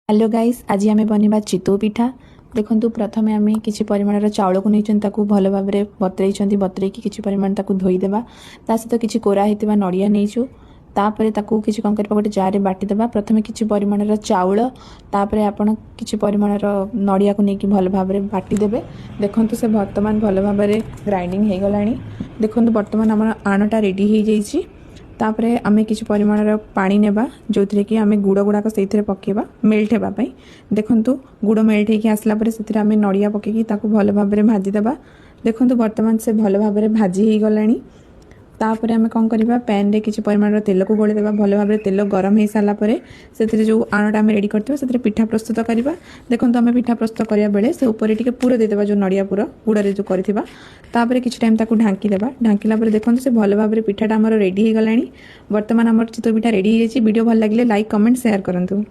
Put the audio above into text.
Hello guys, आज आम बनवा चितौ पिठा। देखु प्रथम आम किसी परिमाण चाउल को नहीं भल भाव में बतरे बतरे किसी परिमाण धोईदेवा। ता सहित किसी कोरा होता नड़िया नहींचु। तापर ताकू किसी कौन करवा गोटे जार बाटिदेवा। प्रथम किसी परिमाण चाउल तापर आपण किसी परिमाण नड़िया को लेकिन भल भाव में बाटिदेवे। देखु से बर्तमान भल भाव में ग्राइंडिंग हो गला। देखु बर्तमान आम आणटा रेडी हो जाइए। तापर आम किसी परिमाण पानी नेबा जो थी कि आम गुड़ गुड़ाक से पकेबा मेल्ट होगापी। देखु गुड़ मेल्ट होकर आसला से आम नड़िया पकईकी भल भाव में भाजीदेवा। देखु बर्तमान से भल भाव में भाजी हो गला। तापर आम कौन करवा पैन रे किसी परिमाण तेल को गोलेदेवा। भल भाव में तेल गरम हो सारापर से जो आणटा आम रेडी करते से पिठा प्रस्तुत करवा। देखो आम पिठा प्रस्तुत करा बेले से ऊपर टे पुर देदेवा जो नड़िया पुर गुड़े जो करवा। किसी टाइम ताकू ढांकीदेवा। ढांकिला देखो से भल भाव में पिठाटा आमर रेडी हो गला। बर्तमान आम चितौ पिठा रेडी हो जाए। वीडियो भल लगे लाइक कमेंट शेयर करूँ।